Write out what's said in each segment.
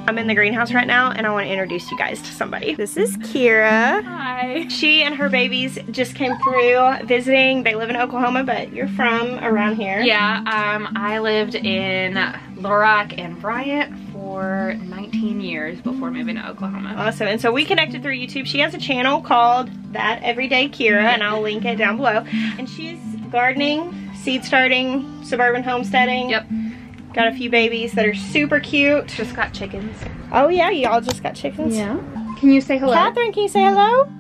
I'm in the greenhouse right now and I want to introduce you guys to somebody. This is Kira. Hi. She and her babies just came through visiting. They live in Oklahoma, but you're from around here. Yeah, I lived in Little Rock and Bryant for 19 years before moving to Oklahoma. Awesome. And so we connected through YouTube. She has a channel called That Everyday Kira, and I'll link it down below. And she's gardening, seed starting, suburban homesteading. Yep. Got a few babies that are super cute. Just got chickens. Oh yeah, y'all just got chickens? Yeah. Can you say hello? Catherine, can you say hello?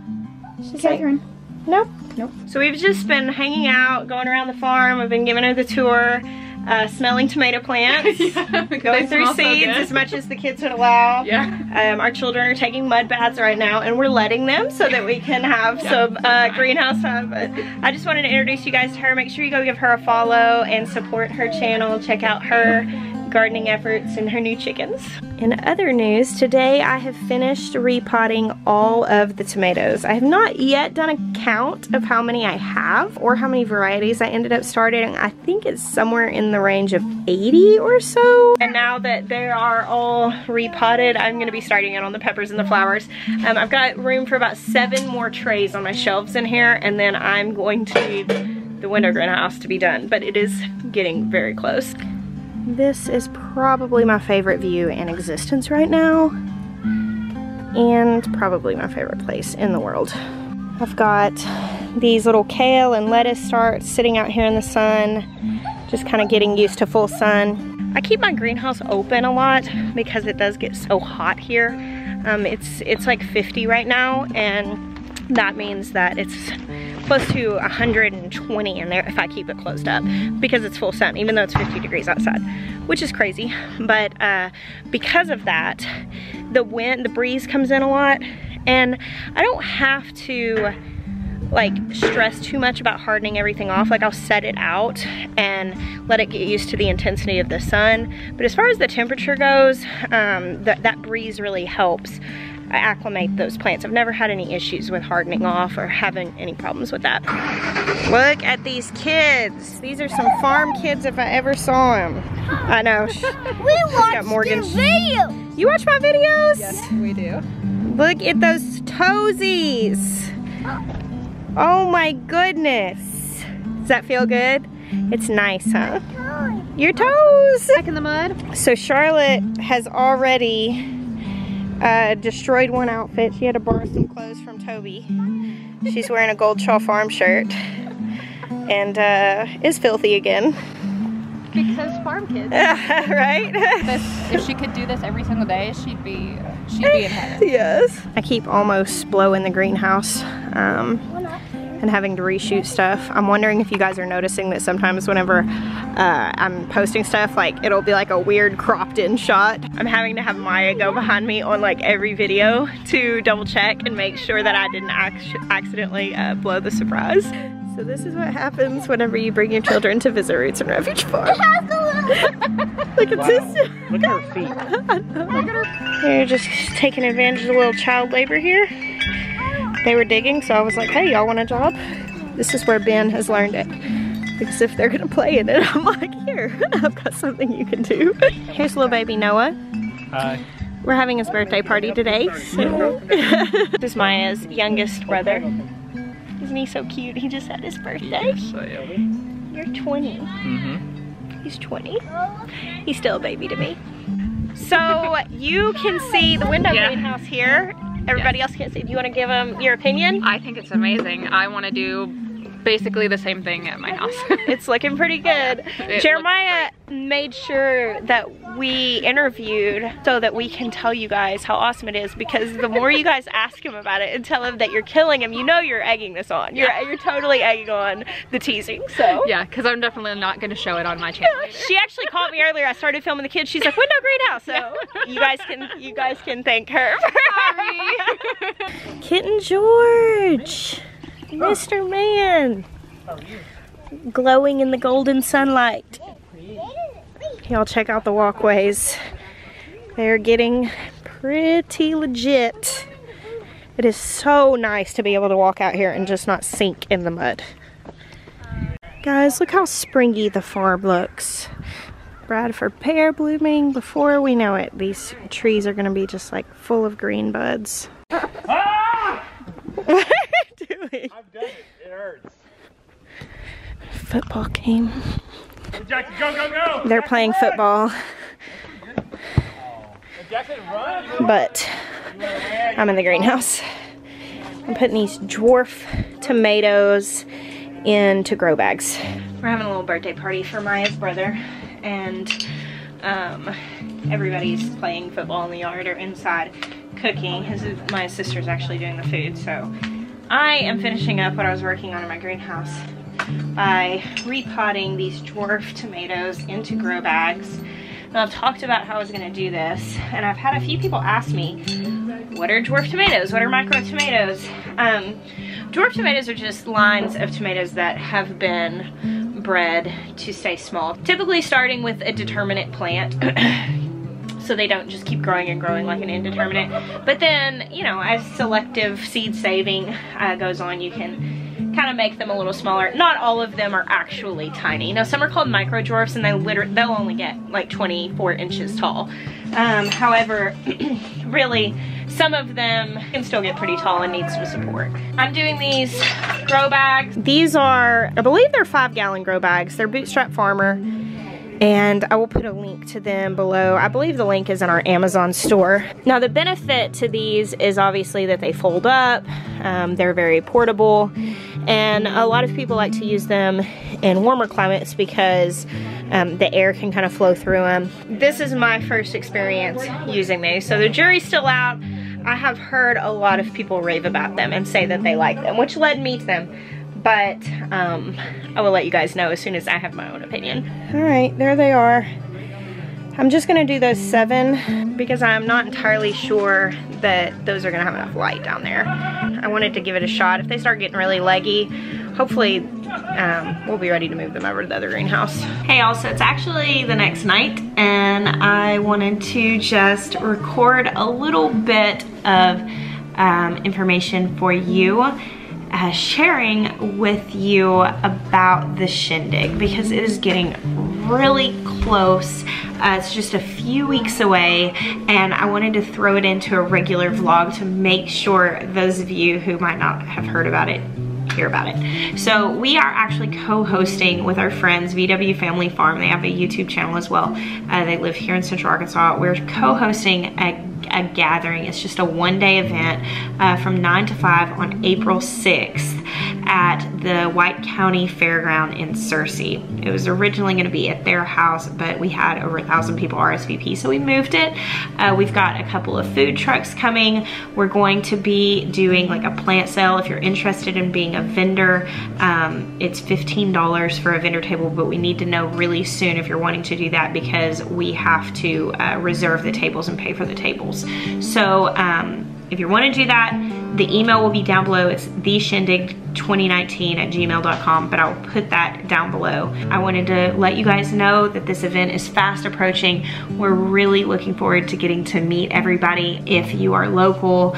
She's Catherine. Like, nope. Nope. So we've just been hanging out, going around the farm. I've been giving her the tour, smelling tomato plants, Yeah, going through seeds as much as the kids would allow. Yeah. Our children are taking mud baths right now, and we're letting them so that we can have some greenhouse time. But I just wanted to introduce you guys to her. Make sure you go give her a follow and support her channel. Check out her gardening efforts and her new chickens. In other news, today I have finished repotting all of the tomatoes. I have not yet done a count of how many I have or how many varieties I ended up starting. I think it's somewhere in the range of 80 or so. And now that they are all repotted, I'm gonna be starting it on the peppers and the flowers. I've got room for about 7 more trays on my shelves in here, and then I'm going to need the window greenhouse to be done, but it is getting very close. This is probably my favorite view in existence right now, and probably my favorite place in the world. I've got these little kale and lettuce starts sitting out here in the sun, just kind of getting used to full sun. I keep my greenhouse open a lot because it does get so hot here. It's like 50 right now, and that means that it's close to 120 in there if I keep it closed up because it's full sun, even though it's 50 degrees outside, which is crazy. But because of that, the breeze comes in a lot, and I don't have to like stress too much about hardening everything off. Like, I'll set it out and let it get used to the intensity of the sun. But as far as the temperature goes, that breeze really helps acclimate those plants. I've never had any issues with hardening off or having any problems with that. Look at these kids. These are some farm kids if I ever saw them. I know. We watched your video. You watch my videos? Yes, we do. Look at those toesies. Oh my goodness. Does that feel good? It's nice, huh? Your toes. Back in the mud. So Charlotte has already destroyed one outfit. She had to borrow some clothes from Toby. She's wearing a Gold Shaw Farm shirt and is filthy again. Because farm kids. Right? If she could do this every single day, she'd be in heaven. Yes. I keep almost blowing the greenhouse and having to reshoot stuff. I'm wondering if you guys are noticing that sometimes whenever I'm posting stuff, like it'll be like a weird cropped in shot. I'm having to have Maya go behind me on like every video to double check and make sure that I didn't accidentally blow the surprise. So this is what happens whenever you bring your children to visit Roots and Refuge Farm. Look at this. Look at her feet. Look at her. They're just taking advantage of a little child labor here. They were digging, so I was like, hey, y'all want a job? This is where Ben has learned it. Because if they're gonna play in it, I'm like, here, I've got something you can do. Here's little baby Noah. Hi. We're having his birthday party today. So. This is Maya's youngest brother. Isn't he so cute? He just had his birthday. Yes, I am. You're 20. Mm-hmm. He's 20. He's still a baby to me. So you can see the window greenhouse here. Everybody else can't see. Do you want to give them your opinion? I think it's amazing. I want to do basically the same thing at my house. It's looking pretty good. Jeremiah made sure that we interviewed so that we can tell you guys how awesome it is, because the more you guys ask him about it and tell him that you're killing him, you know you're egging this on. You're totally egging on the teasing, so. Yeah, because I'm definitely not going to show it on my channel either. She actually called me earlier. I started filming the kids. She's like, window greenhouse. So you guys can thank her. Sorry. Kitten George. Mr. Man, glowing in the golden sunlight. Y'all check out the walkways. They're getting pretty legit. It is so nice to be able to walk out here and just not sink in the mud. Guys, look how springy the farm looks. Bradford pear blooming. Before we know it, these trees are gonna be just like full of green buds. Ah! What are you doing? I've done it. It hurts. Football game. Jackson, go, go, go! They're playing football, Jackson, run! but I'm in the greenhouse. I'm putting these dwarf tomatoes into grow bags. We're having a little birthday party for Maya's brother, and everybody's playing football in the yard or inside cooking. My sister's actually doing the food, so I am finishing up what I was working on in my greenhouse by repotting these dwarf tomatoes into grow bags. And I've talked about how I was going to do this, and I've had a few people ask me, what are dwarf tomatoes? What are micro tomatoes? Dwarf tomatoes are just lines of tomatoes that have been bred to stay small, typically starting with a determinate plant. So they don't just keep growing and growing like an indeterminate. But then, you know, as selective seed saving goes on, you can kind of make them a little smaller. Not all of them are actually tiny. Now, some are called micro dwarfs, and they'll only get like 24 inches tall. However, really, some of them can still get pretty tall and need some support. I'm doing these grow bags. These are, I believe they're 5-gallon grow bags. They're Bootstrap Farmer, and I will put a link to them below. I believe the link is in our Amazon store. Now, the benefit to these is obviously that they fold up. They're very portable, and a lot of people like to use them in warmer climates because the air can kind of flow through them. This is my first experience using these, so the jury's still out. I have heard a lot of people rave about them and say that they like them, which led me to them. But I will let you guys know as soon as I have my own opinion. All right, there they are. I'm just gonna do those 7 because I'm not entirely sure that those are gonna have enough light down there. I wanted to give it a shot. If they start getting really leggy, hopefully we'll be ready to move them over to the other greenhouse. Hey y'all, so it's actually the next night, and I wanted to just record a little bit of information for you, sharing with you about the shindig, because it is getting really close. It's just a few weeks away, and I wanted to throw it into a regular vlog to make sure those of you who might not have heard about it hear about it. So we are actually co-hosting with our friends VW Family Farm. They have a YouTube channel as well. They live here in Central Arkansas. We're co-hosting a gathering. It's just a one-day event from 9 to 5 on April 6th at the White County Fairground in Searcy. It was originally going to be at their house, but we had over 1,000 people RSVP, so we moved it. We've got a couple of food trucks coming. We're going to be doing like a plant sale. If you're interested in being a vendor, it's $15 for a vendor table, but we need to know really soon if you're wanting to do that, because we have to reserve the tables and pay for the tables. So if you want to do that, the email will be down below. It's theshindig2019@gmail.com, but I'll put that down below. I wanted to let you guys know that this event is fast approaching. We're really looking forward to getting to meet everybody. If you are local,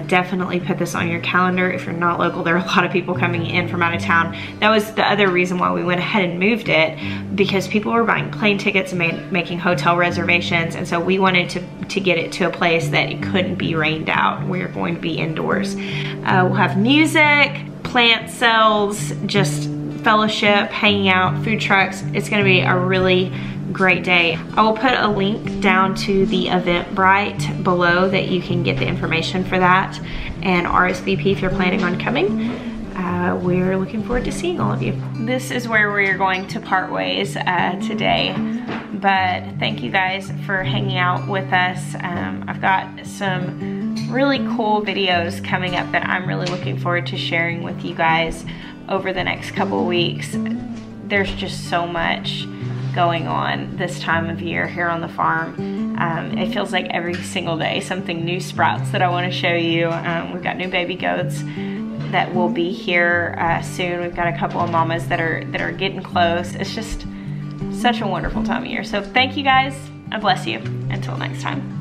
definitely put this on your calendar. If you're not local, there are a lot of people coming in from out of town. That was the other reason why we went ahead and moved it, because people were buying plane tickets and making hotel reservations, and so we wanted to get it to a place that it couldn't be rained out. We're going to be indoors. We'll have music, plant sales, just fellowship, hanging out, food trucks. It's gonna be a really great day. I will put a link down to the Eventbrite below that you can get the information for that and RSVP if you're planning on coming. We're looking forward to seeing all of you. This is where we're going to part ways today, but thank you guys for hanging out with us. I've got some really cool videos coming up that I'm really looking forward to sharing with you guys over the next couple of weeks. There's just so much going on this time of year here on the farm. It feels like every single day something new sprouts that I want to show you. We've got new baby goats that will be here soon. We've got a couple of mamas that are getting close. It's just such a wonderful time of year. So thank you guys. I bless you. Until next time.